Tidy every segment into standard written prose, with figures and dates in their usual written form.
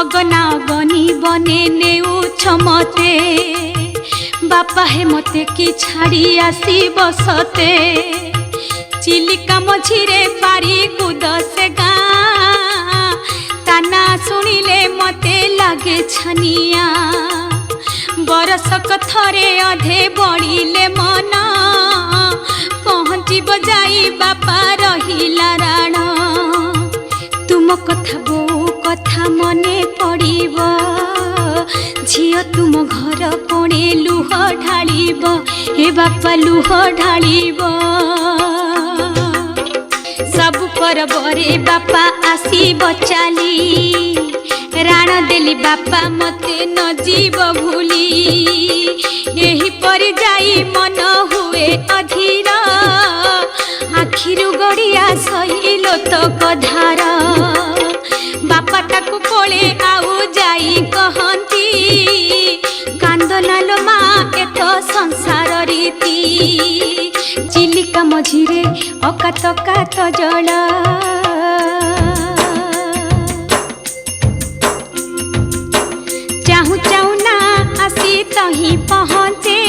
अगना अगनी बने नेउछ मते बापा हे मते की छाड़ी आसी बसते चिलिका मझिरे पारी कूद से गाँ ताना शुणिले मते लागे छनिया बरसक थरे अधे बढ़िले मन पहुँची बजाई बापा रहिला राण तुम कथा बो कथा मने पड़िब झियो तुम घर कोणे लुह ढालिब हे बापा लुह ढालिब सब परबरे बापा आसी बचाली राण देली बापा मते न जीव भूली यही पर जाई मन हुए अधीर आखिरु गड़िया सहिलो तो कधार बापा ताकू कोले आउ जाई कहंती कांदनालो मा एत संसार रीति चिलिका मझिरे अकात कात जल चाहू चाहू ना आसी तही पहुँचे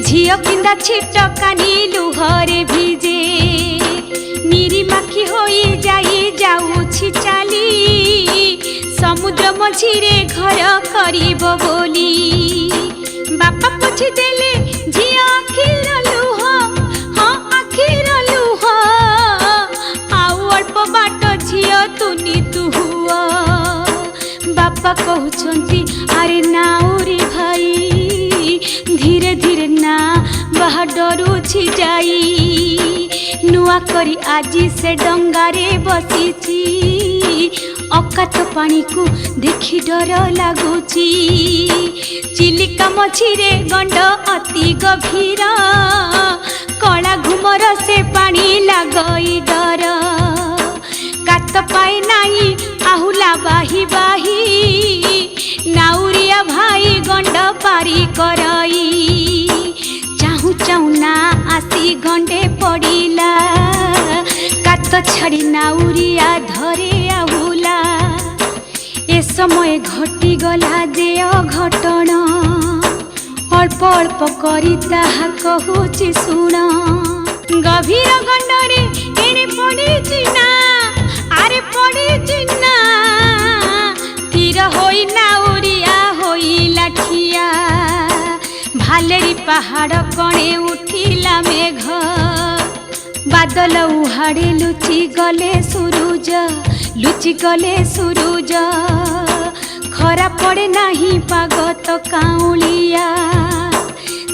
झियो किंदा छिटकानी लुहरे भिजे निरी माखी होई जाई जाऊछि चाली समुद्र मझिरे घर करिब बोली बापा पुछि देले झियो आखिर लुह हाँ आखिर लुह आउ अल्प बाट झियो तुनी तु हुआ बापा कहउछंती अरे नाउरी भाई धीरे धीरे ना बाहा डरुछि जाई नुआ करी आजी से डंगारे बसीची अकात पानी को देखी डर लगुची चिलिका मझिरे गंड अति गभीर कला घुमर से पानी लगई डर कात पाए नाही आहुला बाही बाही नाउरिया भाई गंड पारी करई चाहू चाहू ना आसी गंडे पड़िला कात छाड़ी नाउरिया धरे आहुला ए समय घटी गला जे अघटन अल्प अल्प करी ताहा कहूची सुण गभीर गंडरे एणे पड़िछि ना आरे पड़िछि ना तीर होई नाउरिया होई लाठिया भालेरी पहाड़ कणे उठिला मेघ बादल उहाड़े लुचि गले सूरुज खरा पड़े नाही पाग तो काउलिया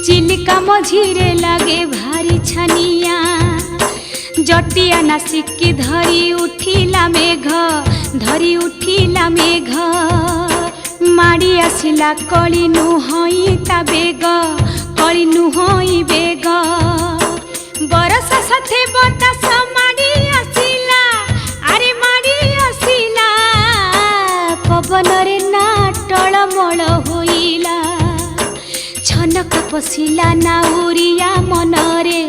चिलिका मझिरे लागे भारी छानिया जटिया नासिकी धरी उठिला मेघ माड़ी आसिला कली नुहई ता बेग कली नुहई बेग बरसा साथे बतास माड़ी आसिला अरे माड़ी आसिला पवन रे ना टळमळ होइला छनक पसिला नाउरिया मनरे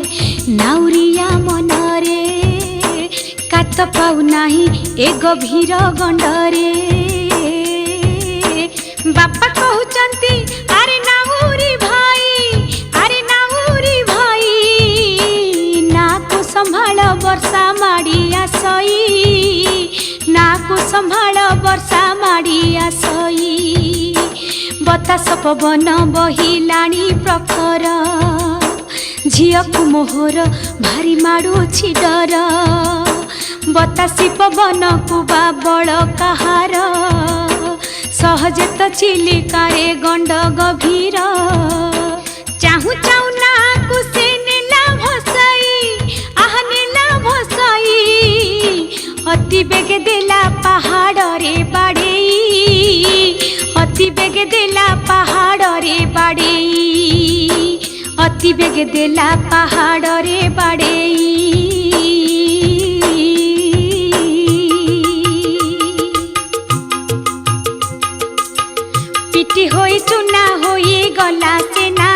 कात पाउ नाही ए गभीर गंडरे बापा कहउचंती अरे नाउरी भाई ना को संभाल वर्षा माड़ी आसई ना को संभाल वर्षा माड़ी आसई बतास पवन बहिलाणी प्रखर झियो को मोहर भारी माड़ुछि डर बतासी पवन को बाबल कहार सहजे तो चिलिकारे गंड गभीर चाहू चाहू ना कुसे नेला भसाई अति बेगे देला पहाड़ रे बाड़ेई अति बेगे देला पहाड़ रे बाड़ेई अति बेगे देला पहाड़ रे बाड़ेई पिटी होई चुना होई गला सेना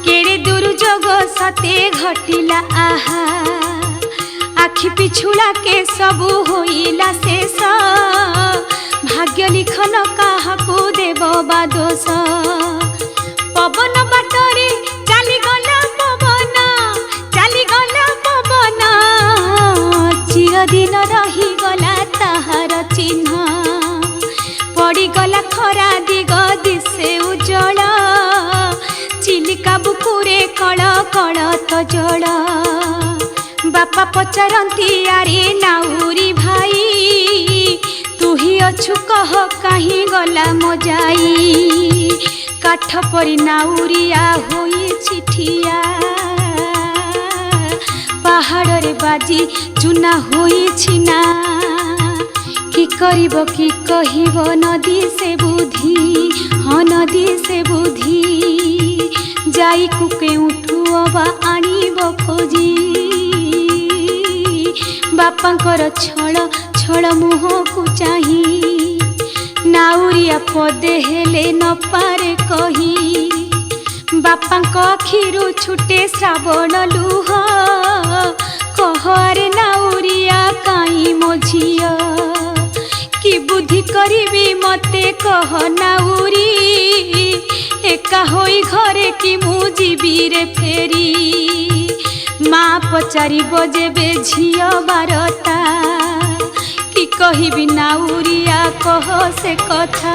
केड़े दुर्जोग सते घटिला आहा आखि पिछुड़ा के सबू होइला शेष भाग्य लिखन काहाकू देव बा दोष पवन बाटरे चली गला पवन चली गला पवन चिरदिन रही गला ताहार चिन्ह पड़गला खरा दिग दिशे उज्जल चिलिका बुकुरे कल कल तो जल बापा पचारती आरे नाउरी भाई तू ही अछु कह कहीं गला मो जाई काठ परी नाउरिया होई चिठिया पहाड़ रे बाजी चुना होई छिना कि करिब कि कहिब नदी से बुद्धि हाँ नदी से बुद्धि जाई कुके उठुअबा आनिब खोजी बापांकर छल छल मुह को चाही नाउरिया पदे हेले न पारे कही बापांक अखिरु छुटे श्रावण लुह कहरे नाउरिया काई मो झिया कि बुद्धि करिबी मते कह नाउरी एका होई घरे कि मु जीवी रे फेरी माँ पचारिब जेबे झिया बारता कि कहिबी नाउरिया कह से कथा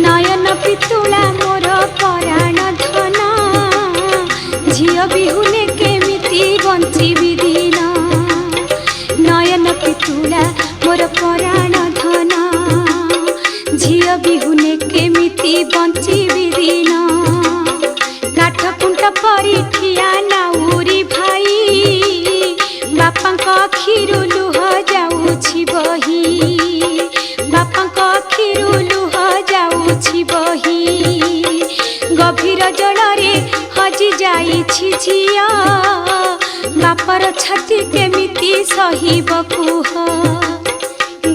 नयन पितुला मोर पराण धन झिया बिहुने केमिति बंचिबी दिन नयन पितुला मोर पराण धन झिया बिहुने केमिति बंचिबी दिन काठ कुंट परी ठिया नाउरी भाई बापांक अखिरु लुह जाउछि बही बापांक अखिरु लुह जाउछि बही गभीर जलरे हजि जाइछि झिया बापर छाती केमिति सहिब कुह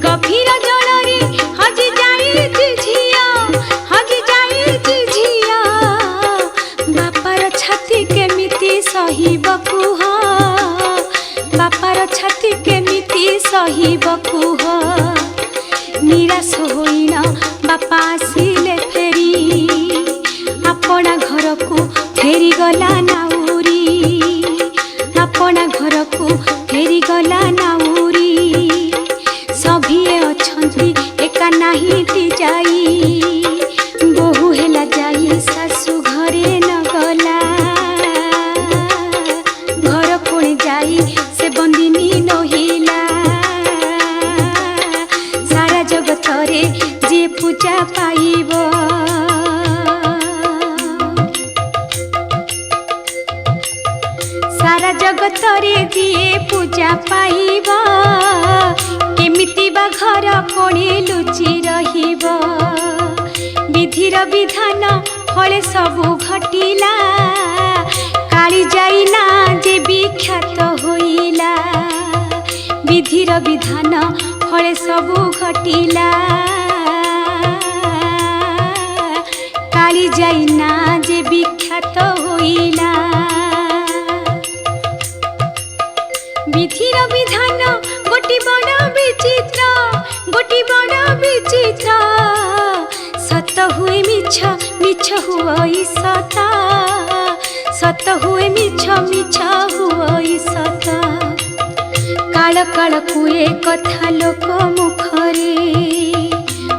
गभीर जलरे हजि जाइछि झिया हजि जाइछि झिया बापार छाती केमिति सहिब कुह बापार छाती केमिति सहिब कुह निराश होइना बापा आसिले फेरी अपना घर को फेरी गला नाउरी अपना घर को फेरी गला नाउरी सभिए अछंती एका नाही ती जाई बहु हेला जाई सासु घरे न गला घर कोणे जाई से बंदिनी नहिला सारा जगत रे जे पूजा पाइब सारा जगत रे जे पूजा पाइब केमिति बा घर कोणे लुचि रहिब विधिर विधान फले सबु घटिला काली जाइना जे विख्यात होइला विधिर विधान फले सबु घटिला काली जाइना जे विख्यात होइला विधिर विधान गोटी बड़ विचित्र गोटी बड़ विचित्र सत हुए मिछ मिछ हुई सत सत हुए मिछ मिछ हुई सत काल काल कुए कथा लोक मुखरे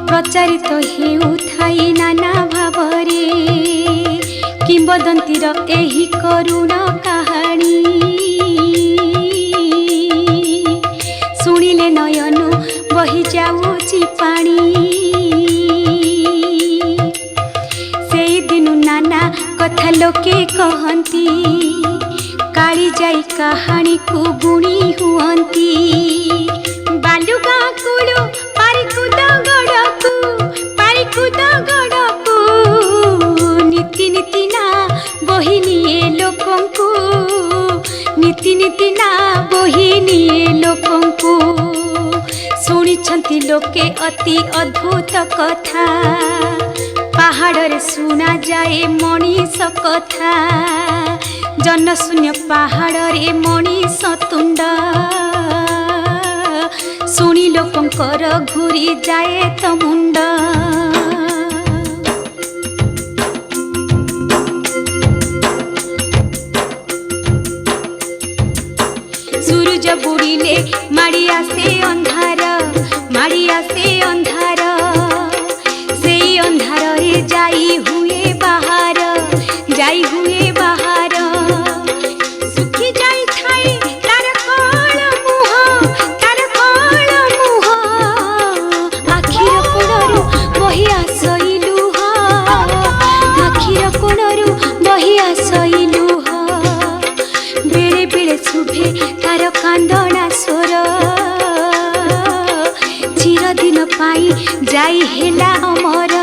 प्रचारित हेउथाई नाना भावरे किंबदंतीर एही करुण कहानी शुणिले नयनु बही जाऊची पानी से दिनु नाना कथा लोके कहती काली जाई कहानी को गुणी हुअंती बालुगा कुड़ो पारिकुद गड़कू नीति नीति ना बही निये लोकंकु नीति नीति ना बही निये लोकंकु शुणिछंती लोके अति अद्भुत कथा पहाड़ रे सुना जाए मनीष कथा जनशून्य पहाड़ रे मनीष तुंड शुणी लोकंकर घूरी जाए तो मुंड सूरज बुड़िले माड़ी आसे अंधार माड़ी आसे अंधार से अंधार रे जाई हुए बाहर जाई हुए बाहर सुखी जाई थाई तार कळ मुह तार कळ मुह आखिर कोणरू बही आसइलु आखिर कोणरू बही आसइलु बेले बेले शुभे तार कांदना स्वर चिरदिन पाई जाई हेला अमर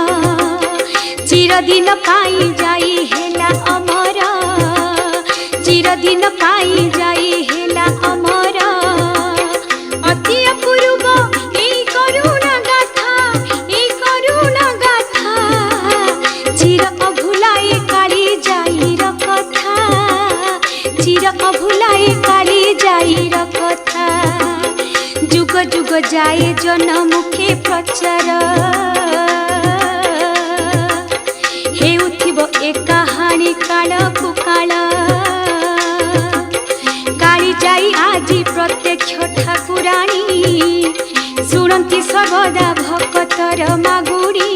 चिरदिन पाई जाई हेला अमर चिरदिन पाई जाई हेला अमर अति अपूर्व एई करुणा गाथा चिर अभुलाए काली जाईर कथा चिर अभुलाए काली जाईर कथा जुग जुग जाए जनमुखे प्रचार हेउथिबो ए कहानी काल कुकाल काली जाई आजी प्रत्यक्ष ठाकुराणी शुणती सर्वदा भक्तर मागुड़ी।